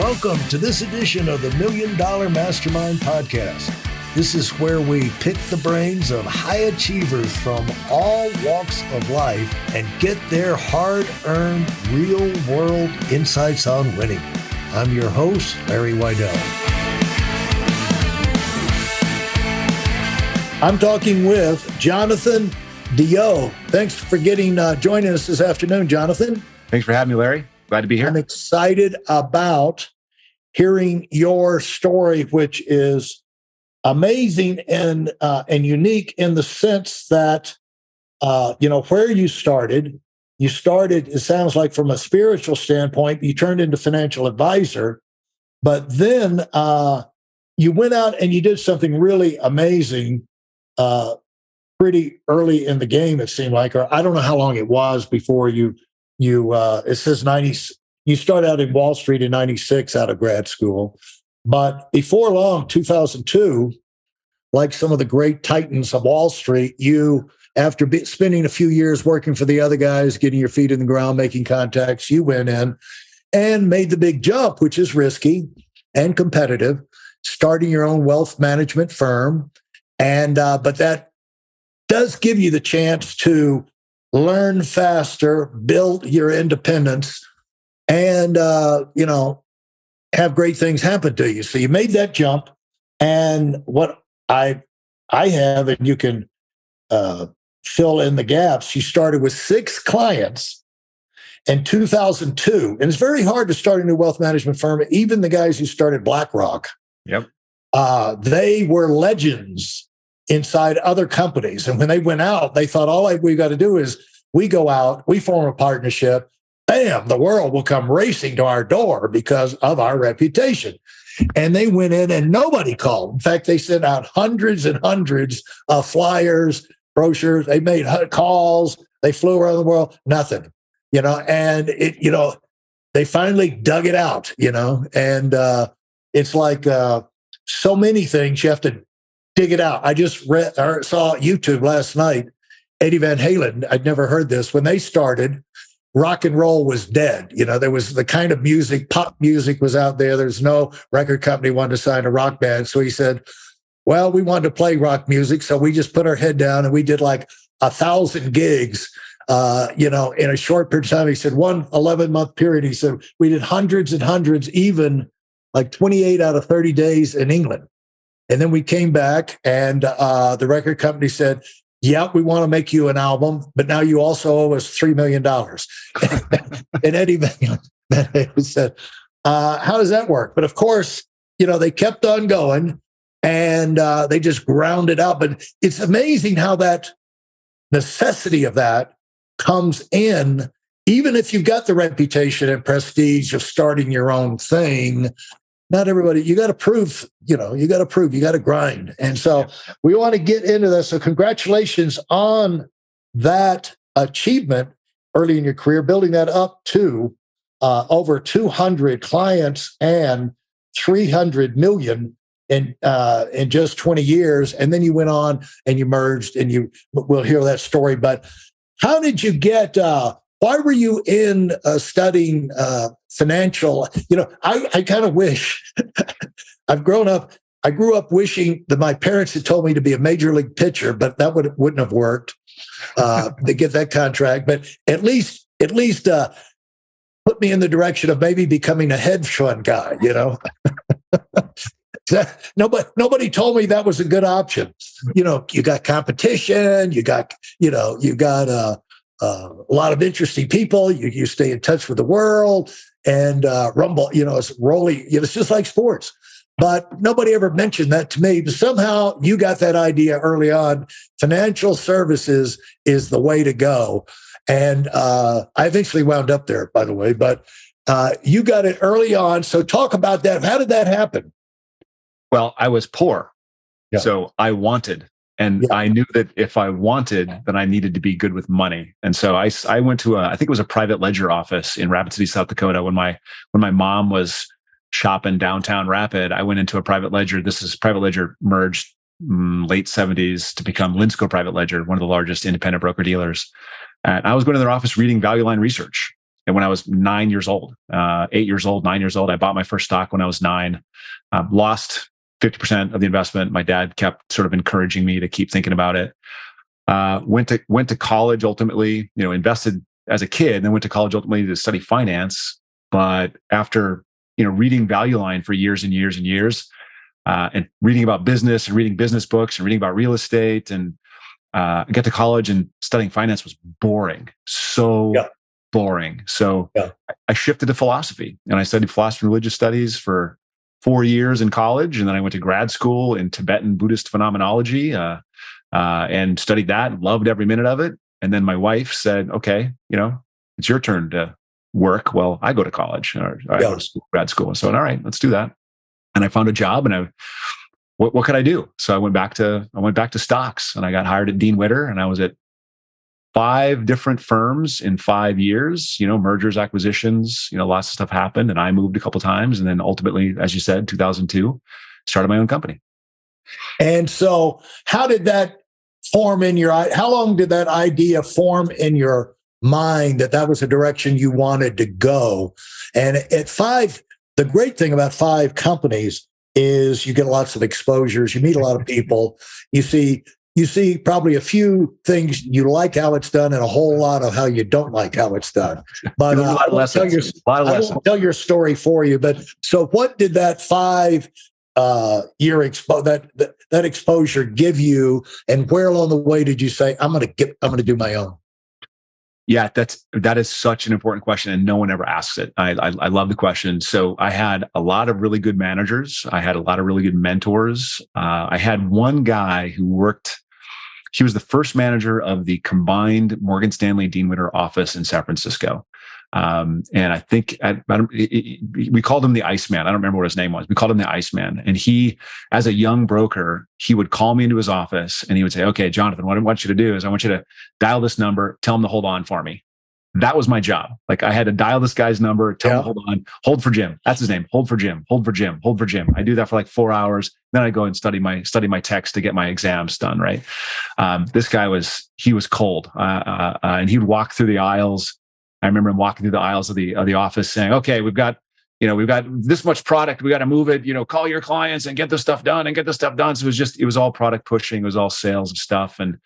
Welcome to this edition of the Million Dollar Mastermind podcast. This is where we pick the brains of high achievers from all walks of life and get their hard-earned, real-world insights on winning. I'm your host, Larry Weidel. I'm talking with Jonathan DeYoe. Thanks for joining us this afternoon, Jonathan. Thanks for having me, Larry. Glad to be here. I'm excited about hearing your story, which is amazing and unique in the sense that, where you started, it sounds like from a spiritual standpoint, you turned into financial advisor, but then you went out and you did something really amazing pretty early in the game, it seemed like, or I don't know how long it was before it says 90, you start out in Wall Street in 96 out of grad school, but before long, 2002, like some of the great titans of Wall Street, you, after spending a few years working for the other guys, getting your feet in the ground, making contacts, you went in and made the big jump, which is risky and competitive, starting your own wealth management firm. And, but that does give you the chance to learn faster, build your independence, and, have great things happen to you. So you made that jump. And what I have, and you can fill in the gaps, you started with 6 clients in 2002. And it's very hard to start a new wealth management firm. Even the guys who started BlackRock, they were legends inside other companies. And when they went out, they thought, all we got to do is we go out, we form a partnership, bam, the world will come racing to our door because of our reputation. And they went in and nobody called. In fact, they sent out hundreds and hundreds of flyers, brochures. They made calls. They flew around the world, nothing, and they finally dug it out, and it's like so many things you have to dig it out. I just saw YouTube last night, Eddie Van Halen. I'd never heard this. When they started, rock and roll was dead. There was the kind of music, pop music was out there. There's no record company wanted to sign a rock band. So he said, well, we wanted to play rock music. So we just put our head down and we did like 1,000 gigs, in a short period of time. He said 11-month period. He said, we did hundreds and hundreds, even like 28 out of 30 days in England. And then we came back and the record company said, yeah, we want to make you an album, but now you also owe us $3 million. And Eddie Van Halen said, how does that work? But of course, they kept on going and they just ground it out. But it's amazing how that necessity of that comes in, even if you've got the reputation and prestige of starting your own thing. Not everybody, you got to prove, you got to grind. And so we want to get into this. So congratulations on that achievement early in your career, building that up to over 200 clients and 300 million in just 20 years. And then you went on and you merged, and we'll hear that story. But how did you get, why were you in studying financial? I kind of wish I grew up wishing that my parents had told me to be a major league pitcher, but that wouldn't have worked to get that contract. But at least put me in the direction of maybe becoming a hedge fund guy. Nobody told me that was a good option. You got competition. You got a lot of interesting people. You stay in touch with the world, and rumble, it's rolling. It's just like sports. But nobody ever mentioned that to me. But somehow you got that idea early on. Financial services is the way to go. And I eventually wound up there, by the way. But you got it early on. So talk about that. How did that happen? Well, I was poor. Yeah. So I wanted. And I knew that if I wanted, then I needed to be good with money. And so I went to I think it was a private ledger office in Rapid City, South Dakota. When my mom was shopping downtown Rapid, I went into a private ledger. Private ledger merged late 70s to become Linsco Private Ledger, one of the largest independent broker dealers. And I was going to their office reading Value Line Research. And when I was 9 years old, 8 years old, 9 years old, I bought my first stock when I was 9, lost 50% of the investment. My dad kept sort of encouraging me to keep thinking about it. Went to college ultimately, invested as a kid, and then went to college ultimately to study finance. But after, reading Value Line for years and years and years, and reading about business and reading business books and reading about real estate, and get to college and studying finance was boring. So boring. So I shifted to philosophy, and I studied philosophy and religious studies for 4 years in college. And then I went to grad school in Tibetan Buddhist phenomenology, and studied that and loved every minute of it. And then my wife said, okay, it's your turn to work. Well, I go to college, or I go to school, grad school. So, all right, let's do that. And I found a job, and what could I do? So I went back to stocks, and I got hired at Dean Witter, and I was at 5 different firms in 5 years, mergers, acquisitions, lots of stuff happened, and I moved a couple of times. And then ultimately, as you said, 2002, started my own company. And so how did that form how long did that idea form in your mind that was the direction you wanted to go? And at 5, the great thing about 5 companies is you get lots of exposures. You meet a lot of people. You see probably a few things you like how it's done and a whole lot of how you don't like how it's done. But I won't tell your story for you. But so what did that 5-year that exposure give you, and where along the way did you say, I'm going to do my own? Yeah, that is such an important question, and no one ever asks it. I love the question. So I had a lot of really good managers. I had a lot of really good mentors. I had one guy who he was the first manager of the combined Morgan Stanley Dean Witter office in San Francisco. And I think we called him the Iceman. I don't remember what his name was. We called him the Iceman. And he, as a young broker, he would call me into his office and he would say, okay, Jonathan, what I want you to do is I want you to dial this number, tell him to hold on for me. That was my job. Like, I had to dial this guy's number, tell him to hold on, hold for Jim. That's his name. Hold for Jim, hold for Jim, hold for Jim. I do that for like 4 hours. Then I go and study my text to get my exams done. Right. This guy was cold. And he'd walk through the aisles. I remember him walking through the aisles of the office saying, okay, we've got this much product. We got to move it, call your clients and get this stuff done and get this stuff done. So it was all product pushing. It was all sales and stuff. And,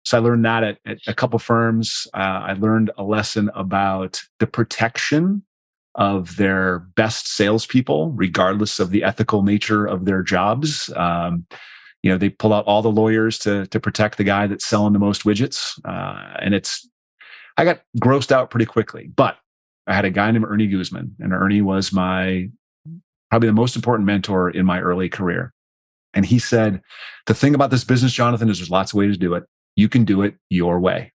so I learned that at a couple firms. I learned a lesson about the protection of their best salespeople, regardless of the ethical nature of their jobs. They pull out all the lawyers to protect the guy that's selling the most widgets. And I got grossed out pretty quickly, but I had a guy named Ernie Guzman, and Ernie was probably the most important mentor in my early career. And he said, the thing about this business, Jonathan, is there's lots of ways to do it. You can do it your way.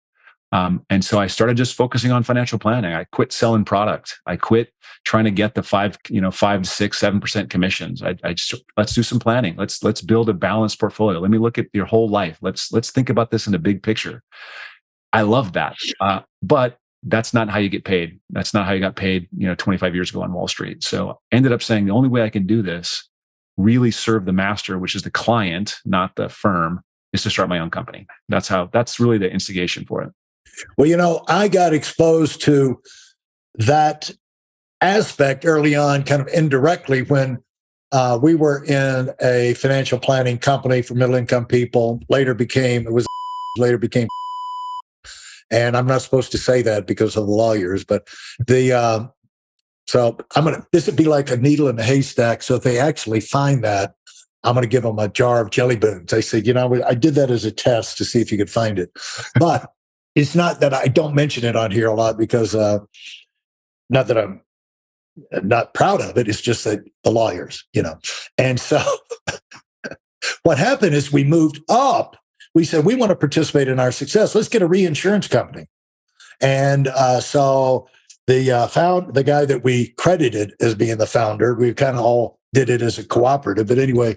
And so I started just focusing on financial planning. I quit selling product. I quit trying to get the 5 to 6, 7% commissions. I just, let's do some planning. Let's build a balanced portfolio. Let me look at your whole life. Let's think about this in a big picture. I love that. But that's not how you get paid. That's not how you got paid, 25 years ago on Wall Street. So I ended up saying the only way I can do this, really serve the master, which is the client, not the firm, is to start my own company. That's really the instigation for it. Well, I got exposed to that aspect early on, kind of indirectly, when we were in a financial planning company for middle income people. Later became, and I'm not supposed to say that because of the lawyers, but so this would be like a needle in a haystack. So if they actually find that, I'm going to give them a jar of jelly beans. I said, I did that as a test to see if you could find it. But it's not that I don't mention it on here a lot, because not that I'm not proud of it. It's just that the lawyers, And so what happened is we moved up. We said, we want to participate in our success. Let's get a reinsurance company. And so the guy that we credited as being the founder, we kind of all did it as a cooperative. But anyway,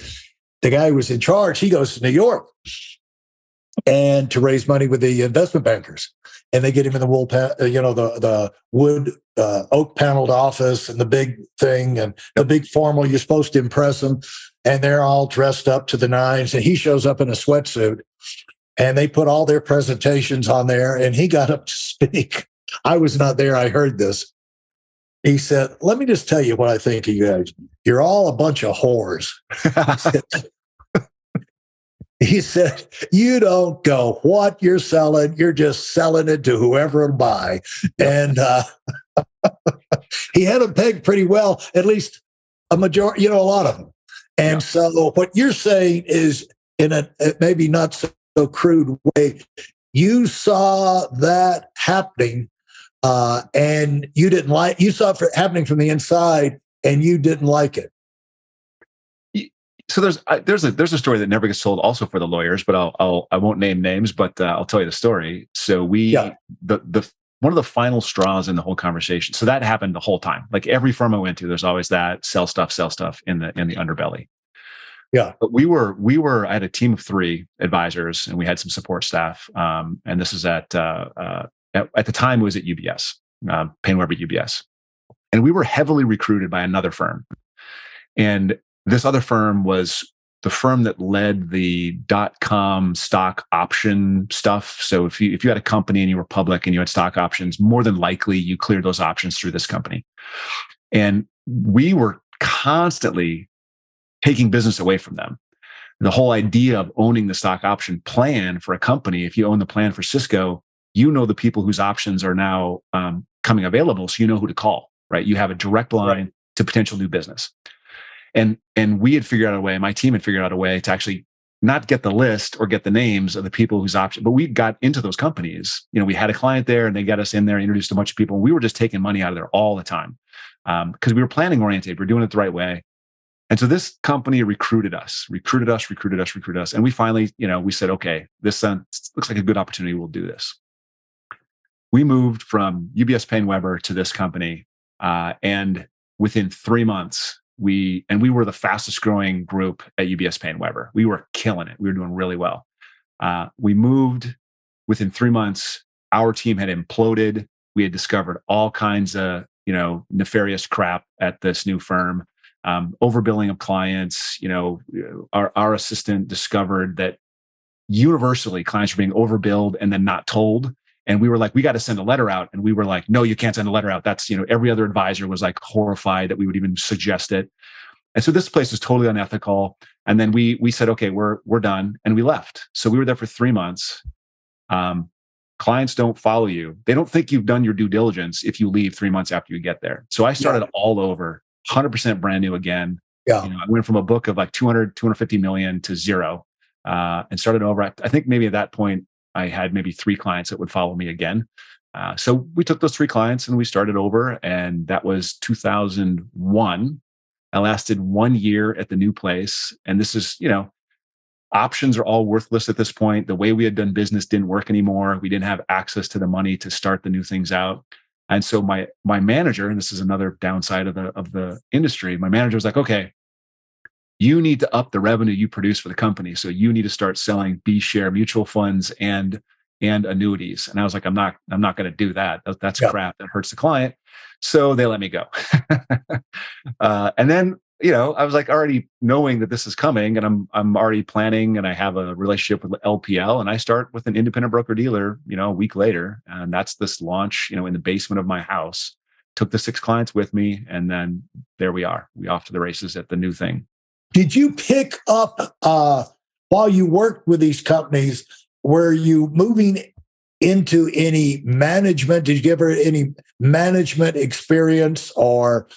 the guy who was in charge, he goes to New York and to raise money with the investment bankers. And they get him in the the wood oak paneled office and the big thing and the big formal. You're supposed to impress them, and they're all dressed up to the nines. And he shows up in a sweatsuit, and they put all their presentations on there. And he got up to speak, I was not there. I heard this. He said, let me just tell you what I think of you guys. You're all a bunch of whores. He said, you don't go what you're selling. You're just selling it to whoever will buy. And he had them pegged pretty well, at least a majority, a lot of them. And so what you're saying is, in a maybe not so crude way, you saw that happening and you saw it happening from the inside and you didn't like it. So there's a story that never gets told also for the lawyers, but I won't name names, but I'll tell you the story. So the one of the final straws in the whole conversation. So that happened the whole time. Like every firm I went to, there's always that sell stuff in the underbelly. Yeah. But I had a team of 3 advisors and we had some support staff. And this is at the time it was at UBS, Paine-Webber UBS. And we were heavily recruited by another firm. And this other firm was the firm that led the .com stock option stuff. So if you had a company and you were public and you had stock options, more than likely you cleared those options through this company. And we were constantly taking business away from them. The whole idea of owning the stock option plan for a company, if you own the plan for Cisco, you know the people whose options are now coming available, so you know who to call, right? You have a direct line to potential new business. And we had figured out a way, my team had figured out a way to actually not get the list or get the names of the people whose option, but we got into those companies. We had a client there and they got us in there, introduced a bunch of people. And we were just taking money out of there all the time because we were planning oriented. We're doing it the right way. And so this company recruited us. And we finally, we said, okay, this looks like a good opportunity. We'll do this. We moved from UBS Paine-Webber to this company. And within 3 months, we were the fastest growing group at UBS Paine-Webber. We were killing it. We were doing really well. We moved within 3 months. Our team had imploded. We had discovered all kinds of, nefarious crap at this new firm. Overbilling of clients. Our assistant discovered that universally clients were being overbilled and then not told. And we were like, we got to send a letter out. And we were like, no, you can't send a letter out. That's, every other advisor was like horrified that we would even suggest it. And so this place was totally unethical. And then we said, okay, we're done. And we left. So we were there for 3 months. Clients don't follow you. They don't think you've done your due diligence if you leave 3 months after you get there. So I started all over, 100% brand new again. Yeah. I went from a book of like 250 million to 0 and started over. I think maybe at that point, I had maybe 3 clients that would follow me again. So we took those 3 clients and we started over, and that was 2001. I lasted 1 year at the new place. And this is, options are all worthless at this point. The way we had done business didn't work anymore. We didn't have access to the money to start the new things out. And so my manager, and this is another downside of the industry, my manager was like, okay, you need to up the revenue you produce for the company. So you need to start selling B share mutual funds and annuities. And I was like, I'm not going to do that. That's crap. That hurts the client. So they let me go. And then, I was like already knowing that this is coming, and I'm already planning, and I have a relationship with LPL, and I start with an independent broker dealer, a week later. And that's this launch, in the basement of my house. Took the 6 clients with me. And then there we are. We off to the races at the new thing. Did you pick up, while you worked with these companies, were you moving into any management? Did you give her any management experience or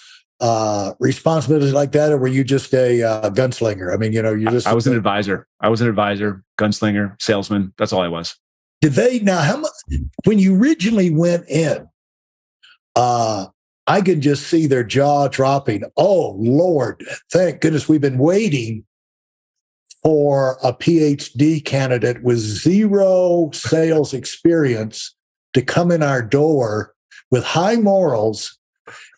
responsibility like that? Or were you just a gunslinger? I mean, you're just... I was an advisor. Gunslinger, salesman. That's all I was. Did they, now, how much, when you originally went in, I could just see their jaw dropping. Oh, Lord, thank goodness we've been waiting for a PhD candidate with 0 sales experience to come in our door with high morals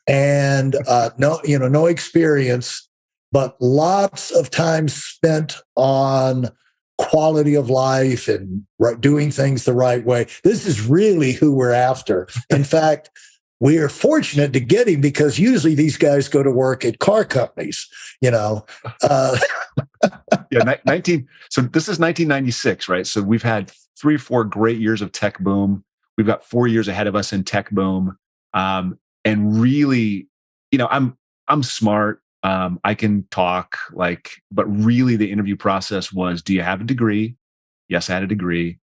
and no experience, but lots of time spent on quality of life and doing things the right way. This is really who we're after. In fact, we are fortunate to get him because usually these guys go to work at car companies, Yeah, So this is 1996, right? So we've had 3 or 4 great years of tech boom. we've got 4 years ahead of us in tech boom. And really, I'm smart. I can talk, but really the interview process was, do you have a degree? Yes, I had a degree.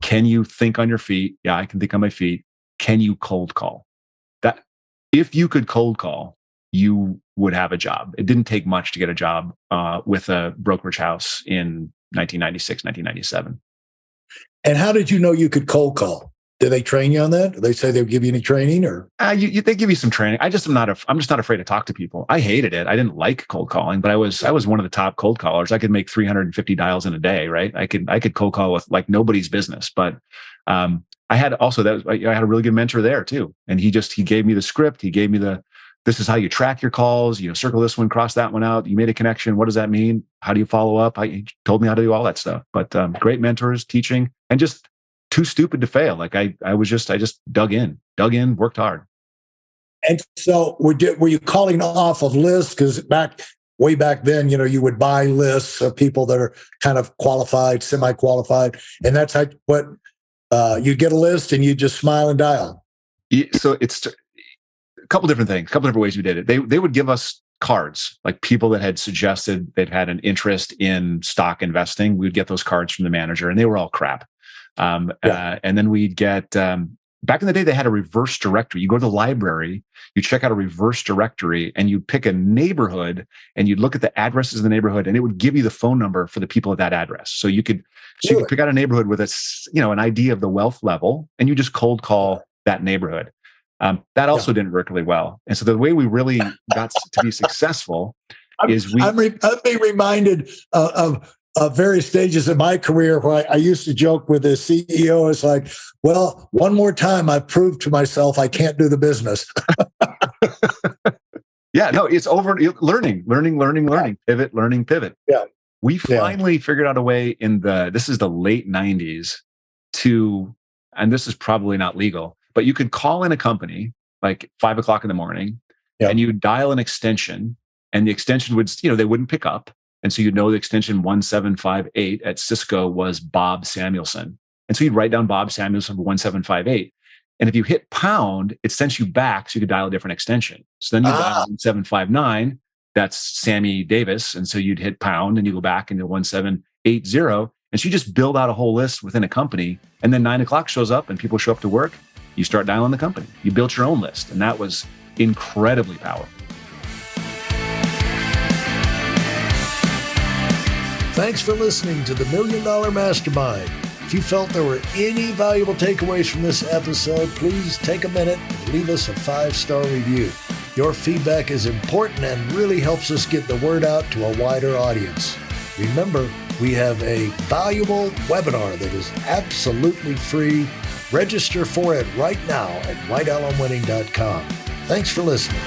Can you think on your feet? Yeah, I can think on my feet. Can you cold call? That if you could cold call, you would have a job. It didn't take much to get a job with a brokerage house in 1996, 1997. And how did you know you could cold call? Did they train you on that? Did they say they would give you any training, or? They give you some training. I'm just not afraid to talk to people. I hated it. I didn't like cold calling, but I was one of the top cold callers. I could make 350 dials in a day, right? I could cold call with like nobody's business. But I had I had a really good mentor there too. And he gave me the script. He gave me this is how you track your calls, circle this one, cross that one out. You made a connection. What does that mean? How do you follow up? He told me how to do all that stuff. But great mentors, teaching, and just too stupid to fail. Like I just dug in, worked hard. And so were you calling off of lists? Because way back then, you would buy lists of people that are kind of qualified, semi-qualified. And that's how you get a list and you just smile and dial. So it's a couple different things, a couple different ways we did it. They would give us cards, like people that had suggested they'd had an interest in stock investing. We would get those cards from the manager, and they were all crap. And then we'd get, back in the day, they had a reverse directory. You go to the library, you check out a reverse directory, and you pick a neighborhood, and you'd look at the addresses in the neighborhood, and it would give you the phone number for the people at that address. So you could pick out a neighborhood with an idea of the wealth level, and you just cold call that neighborhood. That also didn't work really well. And so the way we really got to be successful is I'm being reminded of various stages in my career where I used to joke with the CEO. It's like, well, one more time, I proved to myself I can't do the business. Yeah, no, it's over. Learning, pivot. Yeah. We finally figured out a way this is the late 90s and this is probably not legal, but you could call in a company like 5 o'clock in the morning and you dial an extension, and the extension would, they wouldn't pick up. And so the extension 1758 at Cisco was Bob Samuelson. And so you'd write down Bob Samuelson for 1758. And if you hit pound, it sends you back so you could dial a different extension. So then you dial 1759, that's Sammy Davis. And so you'd hit pound and you go back into 1780. And so you just build out a whole list within a company. And then 9 o'clock shows up and people show up to work. You start dialing the company. You built your own list. And that was incredibly powerful. Thanks for listening to the Million Dollar Mastermind. If you felt there were any valuable takeaways from this episode, please take a minute and leave us a 5-star review. Your feedback is important and really helps us get the word out to a wider audience. Remember, we have a valuable webinar that is absolutely free. Register for it right now at weidelonwinning.com. Thanks for listening.